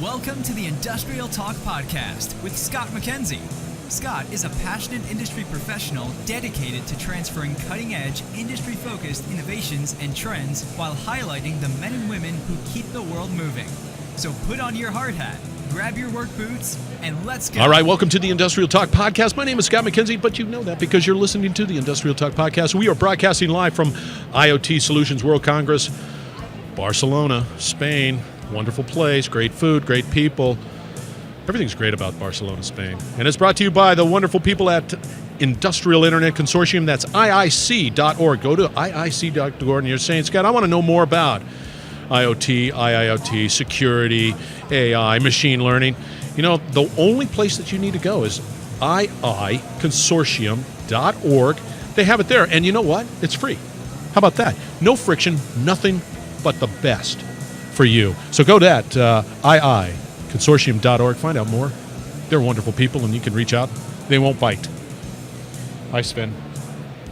Welcome to the Industrial Talk Podcast with Scott McKenzie. Scott is a passionate industry professional dedicated to transferring cutting-edge, industry-focused innovations and trends while highlighting the men and women who keep the world moving. So put on your hard hat, grab your work boots, and let's go. All right, welcome to the Industrial Talk Podcast. My name is Scott McKenzie, but you know that because you're listening to the Industrial Talk Podcast. We are broadcasting live from IoT Solutions World Congress, Barcelona, Spain. Wonderful place, great food, great people. Everything's great about Barcelona, Spain. And it's brought to you by the wonderful people at Industrial Internet Consortium. That's IIC.org. Go to IIC.org and you're saying, Scott, I want to know more about IoT, IIoT, security, AI, machine learning. You know, the only place that you need to go is IIconsortium.org. They have it there. And you know what? It's free. How about that? No friction, nothing but the best for you. So go to that, IIconsortium.org. Find out more. They're wonderful people, and you can reach out. They won't bite. Hi, Sven.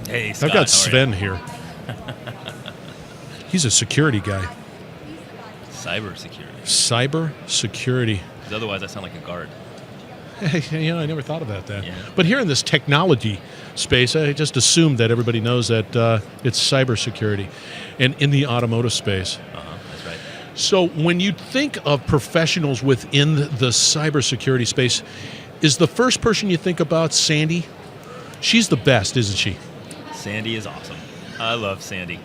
Hey, Scott. I've got Sven here. He's a security guy. Cyber security. Cyber security. Because otherwise I sound like a guard. Hey, I never thought about that. Yeah. But here in this technology space, I just assumed that everybody knows that it's cyber security. And in the automotive space. That's right. So when you think of professionals within the cybersecurity space, is the first person you think about Sandy? She's the best, isn't she? Sandy is awesome. I love Sandy.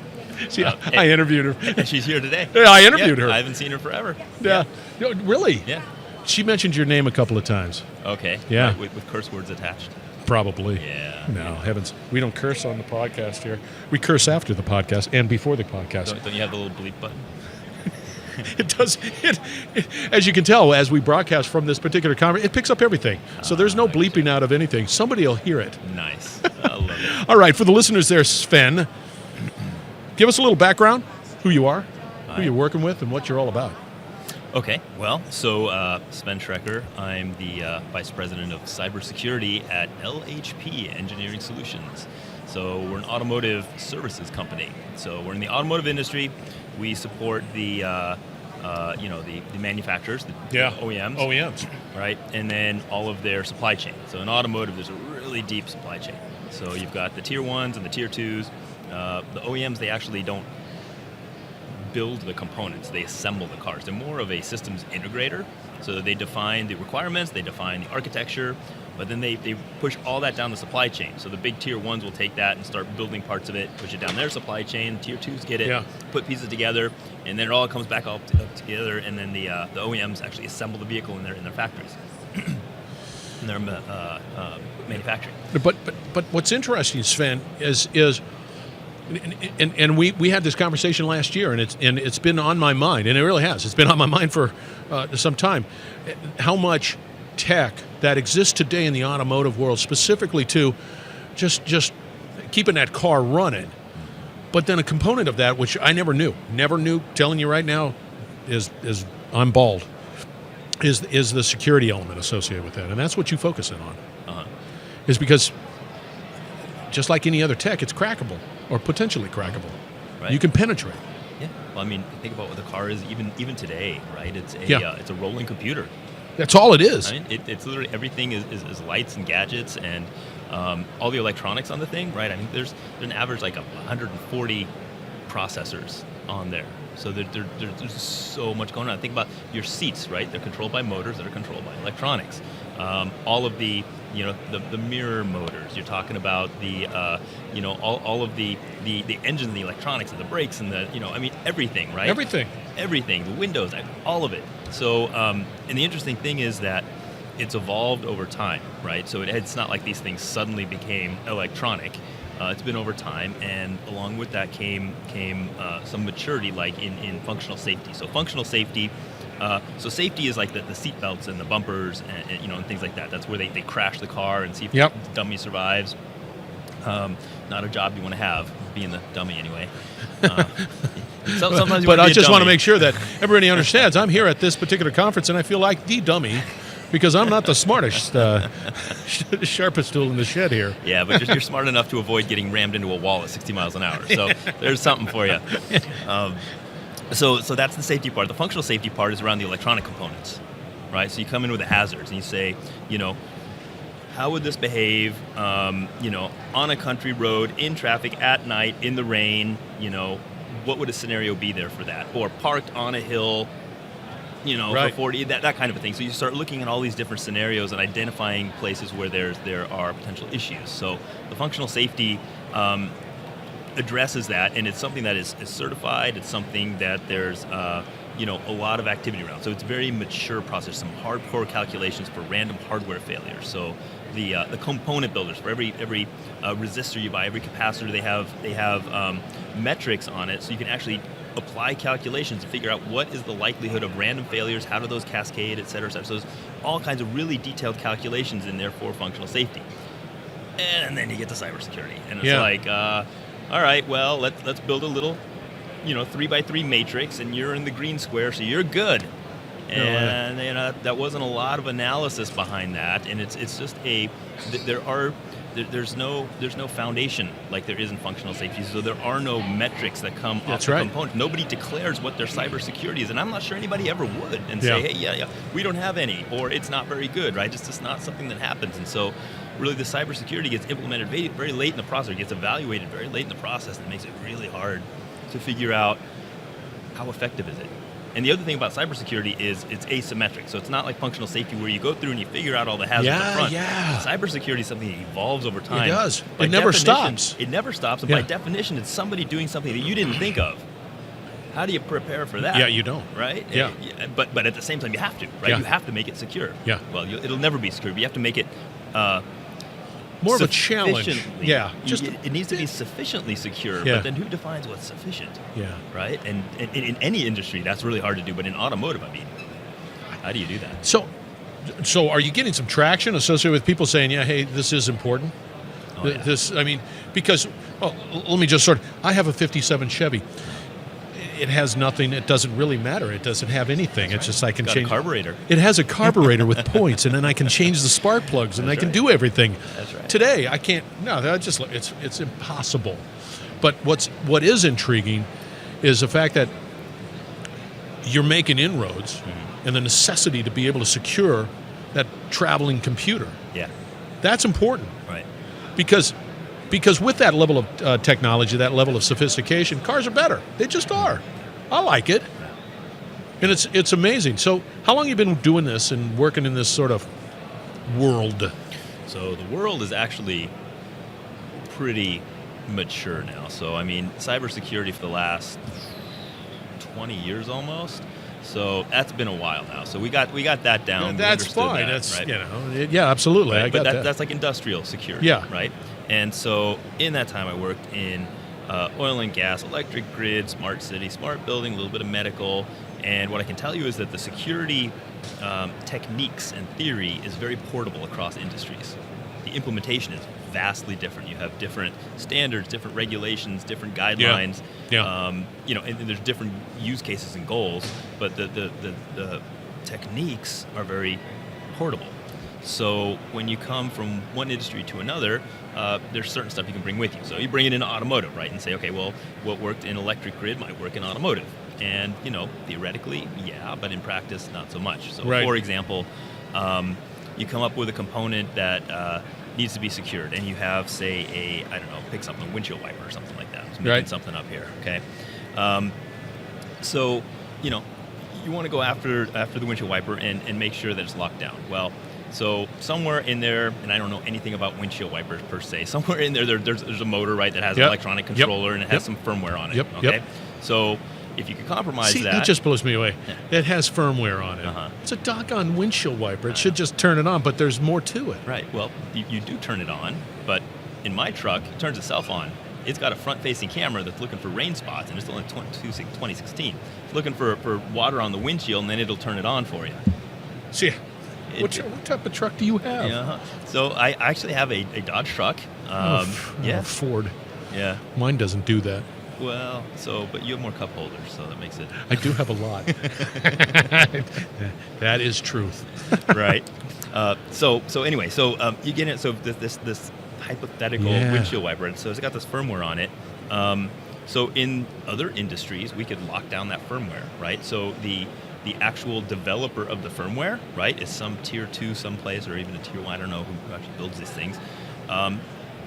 See, I interviewed her. And she's here today. Yeah, I interviewed her. I haven't seen her forever. Yeah. Really? Yeah. She mentioned your name a couple of times. Okay. Yeah. Right, with curse words attached. Probably. Yeah. No, heavens. We don't curse on the podcast here. We curse after the podcast and before the podcast. Don't you have the little bleep button? It does. As you can tell, as we broadcast from this particular conference, it picks up everything. So there's no bleeping out of anything. Somebody will hear it. Nice. I love it. All right, for the listeners there, Sven, give us a little background, who you are, who you're working with, and what you're all about. Okay, well, so Sven Schrecker, I'm the Vice President of Cybersecurity at LHP Engineering Solutions. So we're an automotive services company. So we're in the automotive industry. We support the manufacturers, the OEMs. Right, and then all of their supply chain. So in automotive, there's a really deep supply chain. So you've got the tier ones and the tier twos. The OEMs, they actually don't build the components, they assemble the cars. They're more of a systems integrator, so they define the requirements, they define the architecture, but then they push all that down the supply chain. So the big tier ones will take that and start building parts of it, push it down their supply chain. Tier twos get it, put pieces together, and then it all comes back all together, and then the OEMs actually assemble the vehicle in their factories. in their manufacturing. But what's interesting, Sven, is And we had this conversation last year, and it's been on my mind, and it really has. It's been on my mind for some time. How much tech that exists today in the automotive world, specifically to just keeping that car running. But then a component of that, which I never knew, telling you right now, is I'm bald, is the security element associated with that, and that's what you focus in on. Is because just like any other tech, it's crackable. Or potentially crackable. Right. You can penetrate. Yeah. Well, I mean, think about what the car is even today, right? It's a it's a rolling computer. That's all it is. I mean, it's literally everything is lights and gadgets and all the electronics on the thing, right? I mean, there's an average like 140 processors on there. So there's so much going on. Think about your seats, right? They're controlled by motors that are controlled by electronics. All of the the mirror motors. You're talking about the all of the engines, the electronics, and the brakes, and everything, right? Everything, the windows, all of it. So and the interesting thing is that it's evolved over time, right? So it's not like these things suddenly became electronic. It's been over time, and along with that came some maturity, like in functional safety. So functional safety. So safety is like the seat belts and the bumpers and things like that. That's where they crash the car and see if the dummy survives. Not a job you want to have, being the dummy anyway. Sometimes but I just want to make sure that everybody understands I'm here at this particular conference and I feel like the dummy because I'm not the smartest, sharpest tool in the shed here. Yeah, but you're smart enough to avoid getting rammed into a wall at 60 miles an hour. So there's something for you. So that's the safety part. The functional safety part is around the electronic components, right? So you come in with the hazards and you say, how would this behave, on a country road, in traffic, at night, in the rain, what would a scenario be there for that? Or parked on a hill, Right. for 40, that kind of a thing. So you start looking at all these different scenarios and identifying places where there are potential issues. So the functional safety addresses that, and it's something that is certified. It's something that there's a lot of activity around. So it's a very mature process. Some hardcore calculations for random hardware failures. So the component builders, for every resistor you buy, every capacitor, they have metrics on it, so you can actually apply calculations to figure out what is the likelihood of random failures, how do those cascade, et cetera, et cetera. So there's all kinds of really detailed calculations in there for functional safety. And then you get to cybersecurity, and it's like, all right, well, let's build a little, 3x3 matrix, and you're in the green square, so you're good. And that wasn't a lot of analysis behind that, and it's just there's no foundation like there is in functional safety. So there are no metrics that come off the component. Nobody declares what their cybersecurity is, and I'm not sure anybody ever would and say, hey, we don't have any, or it's not very good, right? Just not something that happens, and so really the cybersecurity gets implemented very, very late in the process. It gets evaluated very late in the process, and it makes it really hard to figure out how effective is it. And the other thing about cybersecurity is it's asymmetric. So it's not like functional safety where you go through and you figure out all the hazards up front. Cybersecurity is something that evolves over time. It does. By It never definition, stops. It never stops. And by definition, it's somebody doing something that you didn't think of. How do you prepare for that? Yeah, you don't. Right? Yeah. But at the same time, you have to, right? You have to make it secure. Yeah. Well, it'll never be secure, but you have to make it more of a challenge. Yeah. It needs to be sufficiently secure, but then who defines what's sufficient? Yeah. Right? And in any industry, that's really hard to do, but in automotive, how do you do that? So are you getting some traction associated with people saying, hey, this is important? Because, let me just I have a 57 Chevy. It has nothing. It doesn't really matter. It doesn't have anything. It's just I can change. A carburetor. It has a carburetor with points, and then I can change the spark plugs, and I can do everything. That's right. Today, I can't. No, it's impossible. But what is intriguing is the fact that you're making inroads, and the necessity to be able to secure that traveling computer. Yeah, that's important. Right. Because with that level of technology, that level of sophistication, cars are better. They just are. I like it. And it's amazing. So how long have you been doing this and working in this sort of world? So the world is actually pretty mature now. So, cybersecurity for the last 20 years almost. So that's been a while now. So we got that down. That's fine. That's right? Absolutely. Right? I got that. That's like industrial security. Yeah. Right. And so in that time, I worked in oil and gas, electric grid, smart city, smart building, a little bit of medical. And what I can tell you is that the security techniques and theory is very portable across industries. The implementation is vastly different. You have different standards, different regulations, different guidelines. And there's different use cases and goals, but the techniques are very portable. So when you come from one industry to another, there's certain stuff you can bring with you. So you bring it into automotive, right, and say, okay, well, what worked in electric grid might work in automotive. And, theoretically, yeah, but in practice, not so much. So, for example, you come up with a component that needs to be secured, and you have, say, pick something, a windshield wiper or something like that. I'm making something up here, okay? So, you want to go after the windshield wiper and make sure that it's locked down. Well, so somewhere in there, and I don't know anything about windshield wipers per se, somewhere in there's a motor, right, that has an electronic controller and it has some firmware on it, okay? So if you can compromise that... that just blows me away. It has firmware on it. It's a doggone windshield wiper. It should just turn it on, but there's more to it. Right. Well, you do turn it on, but in my truck, it turns itself on. It's got a front-facing camera that's looking for rain spots, and it's only 2016. It's looking for water on the windshield, and then it'll turn it on for you. See, what type of truck do you have? So I actually have a Dodge truck. Ford. Yeah. Mine doesn't do that. Well, but you have more cup holders, so that makes it... I do have a lot. That is truth. Right. So you get it. So this hypothetical windshield wiper, so it's got this firmware on it. So in other industries, we could lock down that firmware, right? So the actual developer of the firmware, right, is some tier 2 someplace, or even a tier 1, I don't know who actually builds these things.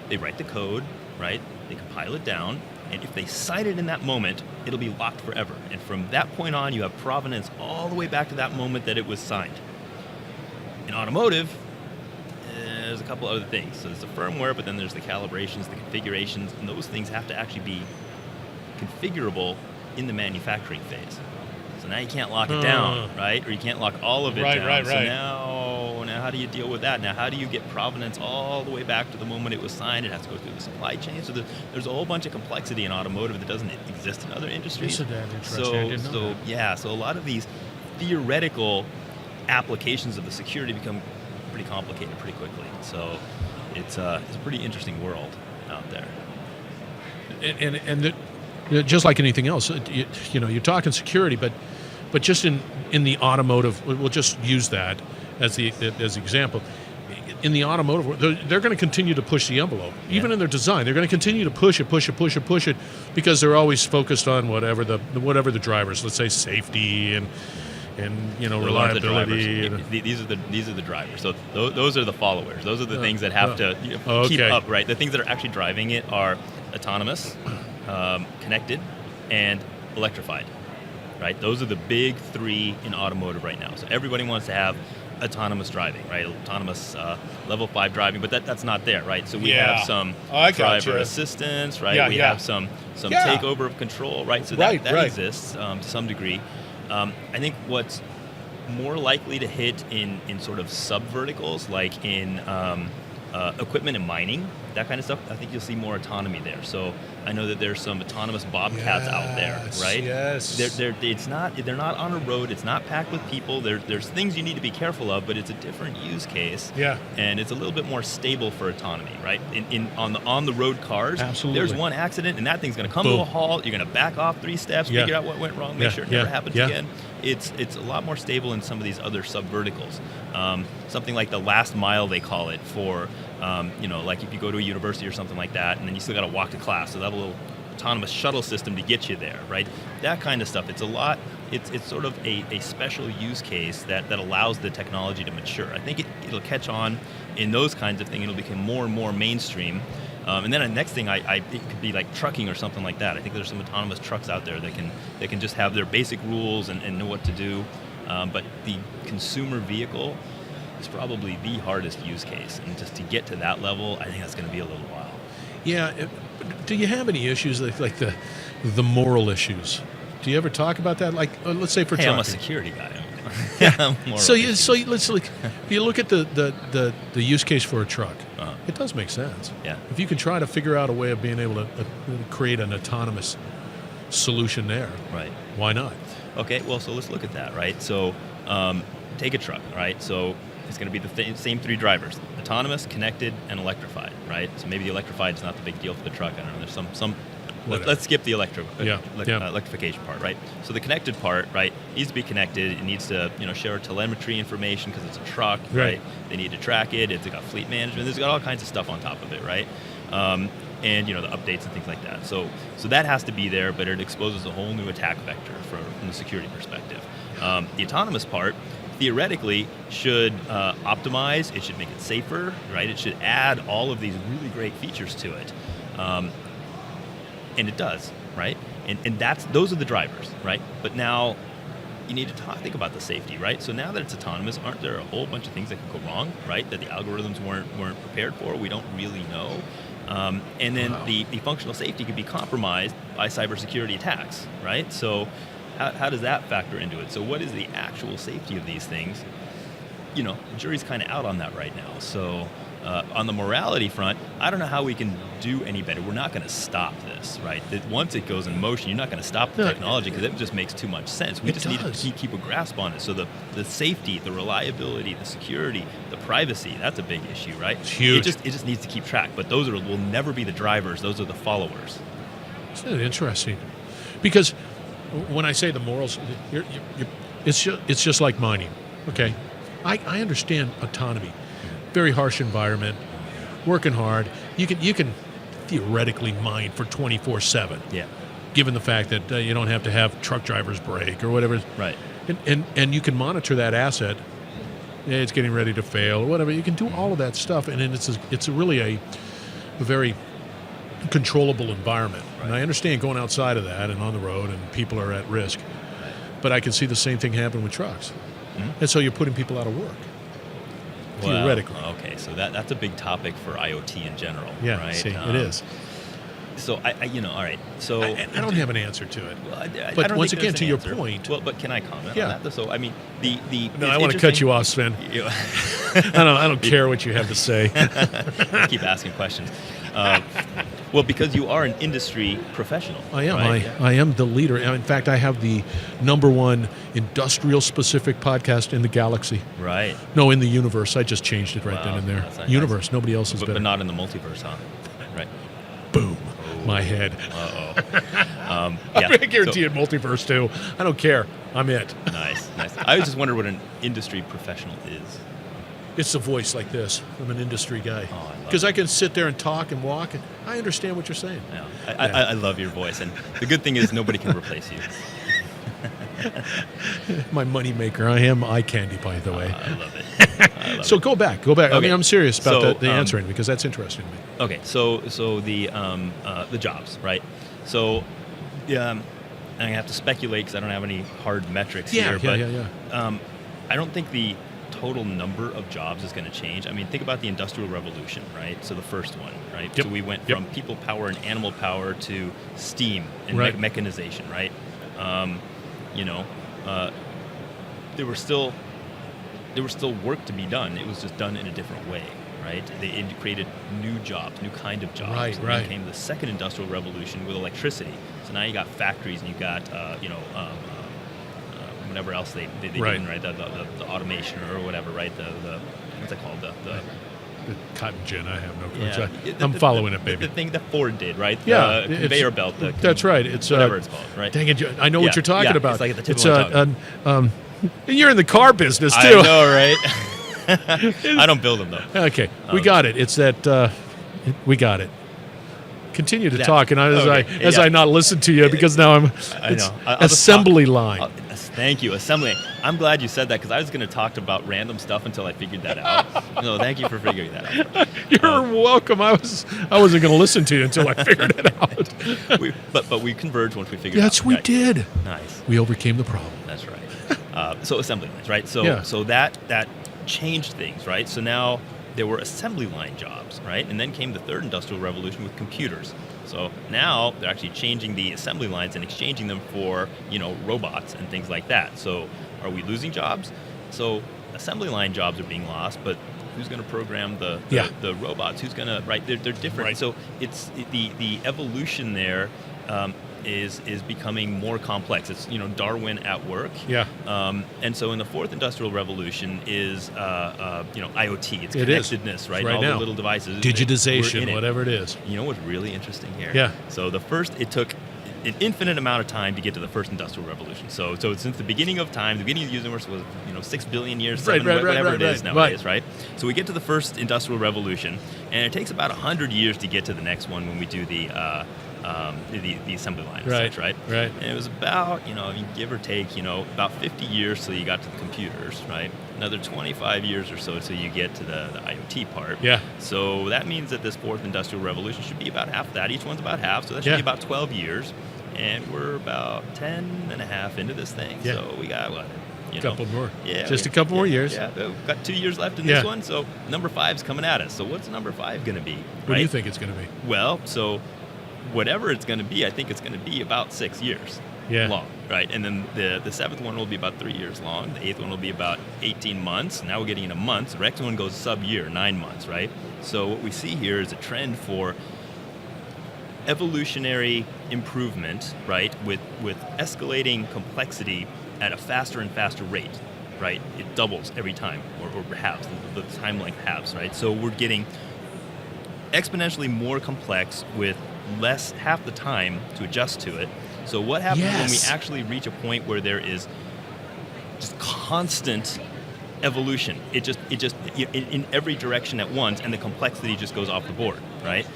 They write the code, right? They compile it down, and if they sign it in that moment, it'll be locked forever. And from that point on, you have provenance all the way back to that moment that it was signed. In automotive, there's a couple other things. So there's the firmware, but then there's the calibrations, the configurations, and those things have to actually be configurable in the manufacturing phase. So now you can't lock it down, right? Or you can't lock all of it down. Right. So now how do you deal with that? Now how do you get provenance all the way back to the moment it was signed? It has to go through the supply chain. So there's a whole bunch of complexity in automotive that doesn't exist in other industries. Isn't that interesting? I didn't know that. So a lot of these theoretical applications of the security become pretty complicated pretty quickly. So it's a pretty interesting world out there. And just like anything else, you're talking security, but just in the automotive, we'll just use that as the example. In the automotive world, they're going to continue to push the envelope, even in their design. They're going to continue to push it, because they're always focused on whatever the drivers. Let's say safety and reliability. These are the drivers. So those are the followers. Those are the things that have to keep up, right? The things that are actually driving it are autonomous, connected, and electrified, right? Those are the big three in automotive right now. So everybody wants to have autonomous driving, right? Autonomous level 5 driving, but that's not there, right? So we have some driver assistance, right? We have some takeover of control, right? So that exists to some degree. I think what's more likely to hit in sort of sub-verticals, like in equipment and mining, that kind of stuff, I think you'll see more autonomy there. So I know that there's some autonomous bobcats out there, right? Yes. They're not on a road. It's not packed with people. There's things you need to be careful of, but it's a different use case. Yeah. And it's a little bit more stable for autonomy, right? On the road cars, absolutely. There's one accident, and that thing's going to come to a halt. You're going to back off 3 steps, figure out what went wrong, make sure it never happens again. It's a lot more stable in some of these other sub-verticals. Something like the last mile, they call it, for like if you go to a university or something like that, and then you still got to walk to class, so they have a little autonomous shuttle system to get you there, right? That kind of stuff. It's sort of a special use case that allows the technology to mature. I think it'll catch on in those kinds of things. It'll become more and more mainstream. And then the next thing, I think could be like trucking or something like that. I think there's some autonomous trucks out there that can just have their basic rules and know what to do. But the consumer vehicle is probably the hardest use case. And just to get to that level, I think that's going to be a little while. Yeah. Do you have any issues like the moral issues? Do you ever talk about that? Like, let's say for trucking. I'm a security guy. So let's look. If you look at the use case for a truck, it does make sense. Yeah. If you can try to figure out a way of being able to create an autonomous solution there, right? Why not? Okay. Well, so let's look at that, right? So take a truck, right? So it's going to be the same 3 drivers: autonomous, connected, and electrified, right? So maybe the electrified is not the big deal for the truck. I don't know. There's some. Let's skip the electrification part, right? So the connected part, right, needs to be connected. It needs to, share telemetry information because it's a truck, right? They need to track it. It's got fleet management. There's got all kinds of stuff on top of it, right? And the updates and things like that. So that has to be there, but it exposes a whole new attack vector from the security perspective. The autonomous part theoretically should optimize. It should make it safer, right? It should add all of these really great features to it. And it does, right? And those are the drivers, right? But now you need to think about the safety, right? So now that it's autonomous, aren't there a whole bunch of things that could go wrong, right? That the algorithms weren't prepared for? We don't really know. And then the functional safety could be compromised by cybersecurity attacks, right? So how does that factor into it? So what is the actual safety of these things? The jury's kind of out on that right now. So on the morality front, I don't know how we can do any better. We're not going to stop this, right? That once it goes in motion, you're not going to stop the technology because it just makes too much sense. We just need to keep a grasp on it. So the safety, the reliability, the security, the privacy, that's a big issue, right? It's huge. It just needs to keep track. But those will never be the drivers. Those are the followers. Isn't it interesting? Because when I say the morals, it's just like mining, okay? I understand autonomy. Very harsh environment, working hard. You can theoretically mine for 24/7. Yeah. given the fact that you don't have to have truck drivers brake or whatever. Right. And you can monitor that asset. Yeah, it's getting ready to fail or whatever. You can do all of that stuff, and then it's really a very controllable environment. Right. And I understand going outside of that and on the road and people are at risk. Right. But I can see the same thing happen with trucks. Mhm. And so you're putting people out of work. Theoretically. Well, okay, so that's a big topic for IoT in general. Yeah, right? see, it is. So I all right. So I don't have an answer to it. Well, I But don't once think again, there's to an your answer. point. Well, but can I comment Yeah. on that? So I mean, the No, I want to cut you off, Sven. I don't care what you have to say. Keep asking questions. Well, because you are an industry professional. I am. Right? I am the leader. In fact, I have the #1 industrial-specific podcast in the galaxy. Right. No, in the universe. I just changed it right Wow, then and there. that's nice. Universe. Nobody else is better. But not in the multiverse, huh? Right. Boom. My head. Uh-oh. I guarantee you multiverse, too. I don't care. I'm it. Nice. I was just wondering what an industry professional is. It's a voice like this. I'm an industry guy. Oh, I love Because it. I can sit there and talk and walk, and I understand what you're saying. Yeah. I love your voice, and the good thing is nobody can replace you. My money maker. I am eye candy, by the way. I love it. So go back. I Okay. mean, I'm serious about So, the answering because that's interesting to me. Okay, so the jobs, right? So, and I have to speculate because I don't have any hard metrics here. But I don't think the total number of jobs is going to change. I mean, think about the Industrial Revolution, right? So the first one, right? Yep. So we went from people power and animal power to steam and Right. mechanization, right? There was still work to be done. It was just done in a different way, right? They created new jobs, new kind of jobs. Right, And right. then came the second industrial revolution with electricity. So now you got factories and you got whatever else they did, right? The automation or whatever, right? The what's that called? The The cotton gin, I have no clue. yeah, I'm following it, baby. The thing that Ford did, right? Yeah, The conveyor belt. That's right. It's whatever it's called, right? Dang it! I know what Yeah, you're talking yeah, about. it's like at the tip It's of my and you're in the car business too. I know, right? I don't build them though. Okay, we got it. It's that we got it. Continue to Yeah. talk, and Okay. as I not listen to you because now I'm. I It's know. I'll just assembly talk. line. Thank you, assembly. I'm glad you said that because I was going to talk about random stuff until I figured that out. No, thank you for figuring that out. You're welcome. I wasn't going to listen to you until I figured it out. But we converged once we figured it out. Yes, we Right. did. Nice. We overcame the problem. That's right. So assembly lines, right? So Yeah. so that changed things, right? So now there were assembly line jobs, right? And then came the third industrial revolution with computers. So now they're actually changing the assembly lines and exchanging them for, robots and things like that. So are we losing jobs? So assembly line jobs are being lost, but who's going to program the robots? Who's going to, right? They're different. Right. So it's the evolution there is becoming more complex. It's Darwin at work. Yeah. And so in the fourth industrial revolution is IoT. It's It is. connectedness, right? Right All now. the little devices. We're Digitization, in it. whatever it is. You know what's really interesting here? Yeah. So it took an infinite amount of time to get to the first industrial revolution. So since the beginning of time, the beginning of the universe was 6 billion years, whatever it is nowadays, right? So we get to the first industrial revolution, and it takes about 100 years to get to the next one when we do the assembly line, Right, right? right. And it was about, give or take, about 50 years till you got to the computers, right? Another 25 years or so till you get to the IoT part. Yeah. So that means that this fourth industrial revolution should be about half that. Each one's about half, so that should Yeah. be about 12 years. And we're about 10 and a half into this thing. Yeah. So we got, what? A couple more. Yeah, Just a couple more years. Yeah, we've got 2 years left in Yeah. this one. So number 5's coming at us. So what's number 5 going to be? What do you think it's going to be? Well, so whatever it's going to be, I think it's going to be about 6 years long, right? And then the seventh one will be about 3 years long. The eighth one will be about 18 months. Now we're getting into months. The next one goes sub-year, 9 months, right? So what we see here is a trend for evolutionary improvement, right, with escalating complexity at a faster and faster rate, right? It doubles every time, or halves, the time length halves, right? So we're getting exponentially more complex with half the time to adjust to it. So what happens when we actually reach a point where there is just constant evolution? It just in every direction at once, and the complexity just goes off the board, right?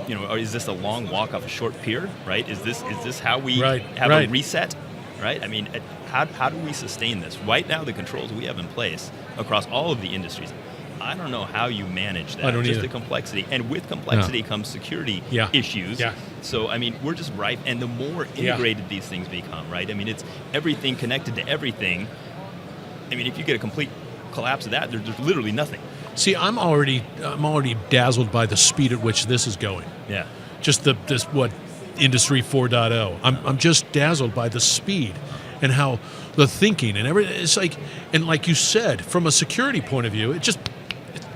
or is this a long walk off a short pier, right? Is this how we have right. a reset, right? I mean, how do we sustain this? Right now, the controls we have in place across all of the industries, I don't know how you manage that. I don't just either. the complexity. And with complexity comes security issues. Yeah. So, I mean, we're just ripe. And the more integrated these things become, right? I mean, it's everything connected to everything. I mean, if you get a complete collapse of that, there's literally nothing. See, I'm already dazzled by the speed at which this is going. Yeah. Just Industry 4.0. I'm just dazzled by the speed and how the thinking and everything. It's like, and like you said, from a security point of view,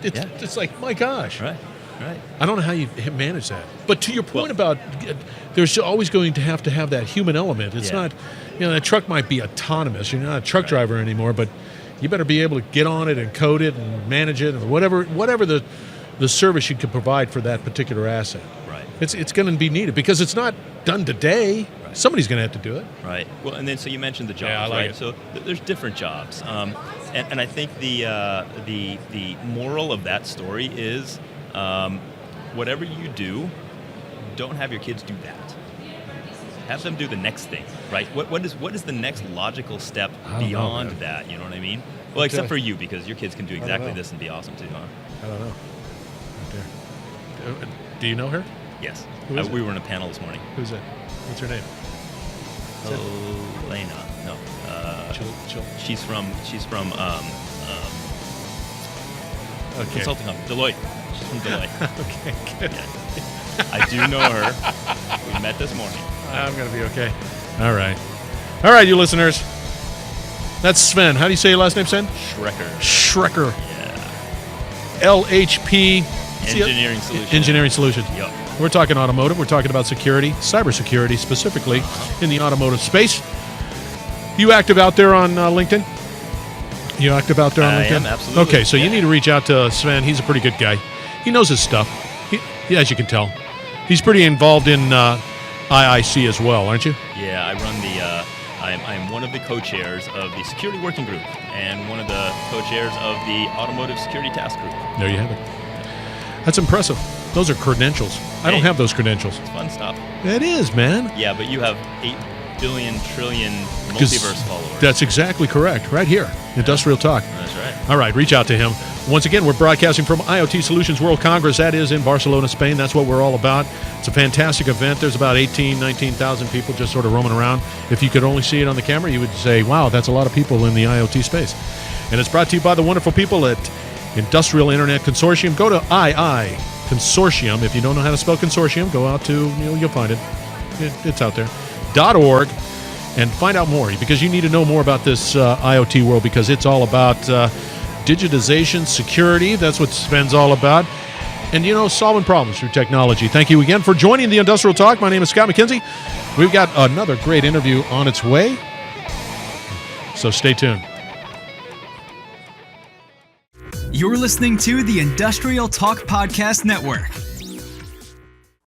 it's like, my gosh. Right. I don't know how you manage that. But to your point about, there's always going to have that human element. It's not, that truck might be autonomous. You're not a truck driver anymore, but you better be able to get on it and code it and manage it, and whatever the service you can provide for that particular asset. Right. It's going to be needed because it's not done today. Right. Somebody's going to have to do it. Right. Well, and then so you mentioned the jobs, I like right? it. So there's different jobs, and I think the moral of that story is, whatever you do, don't have your kids do that. Have them do the next thing, right? What is the next logical step beyond that? You know what I mean? Well, except for you, because your kids can do exactly this and be awesome too, huh? I don't know. Do you know her? Yes. Who is it? We were in a panel this morning. Who's that? What's her name? Elena. No. Chill. She's from Okay. consulting company, Deloitte. She's from Deloitte. Okay, good. Yeah. I do know her. We met this morning. I'm going to be okay. All right, you listeners. That's Sven. How do you say your last name, Sven? Schrecker. Yeah. LHP. Engineering Solutions. Engineering Solutions. Yep. We're talking automotive. We're talking about security, cybersecurity specifically in the automotive space. You active out there on LinkedIn? You active out there on LinkedIn? I am, absolutely. Okay, so you need to reach out to Sven. He's a pretty good guy. He knows his stuff, as you can tell. He's pretty involved in IIC as well, aren't you? Yeah, I run I'm one of the co-chairs of the Security Working Group and one of the co-chairs of the Automotive Security Task Group. There you have it. That's impressive. Those are credentials. I don't have those credentials. It's fun stuff. It is, man. Yeah, but you have 8 billion trillion multiverse followers. That's exactly correct. Right here, Industrial Talk. That's right. All right, reach out to him. Once again, we're broadcasting from IoT Solutions World Congress. That is in Barcelona, Spain. That's what we're all about. It's a fantastic event. There's about 19,000 people just sort of roaming around. If you could only see it on the camera, you would say, wow, that's a lot of people in the IoT space. And it's brought to you by the wonderful people at Industrial Internet Consortium. Go to II Consortium. If you don't know how to spell consortium, go out to, you'll find it. It's out there. .org. And find out more, because you need to know more about this IoT world, because it's all about digitization, security. That's what Sven's all about. And, solving problems through technology. Thank you again for joining the Industrial Talk. My name is Scott McKenzie. We've got another great interview on its way, so stay tuned. You're listening to the Industrial Talk Podcast Network.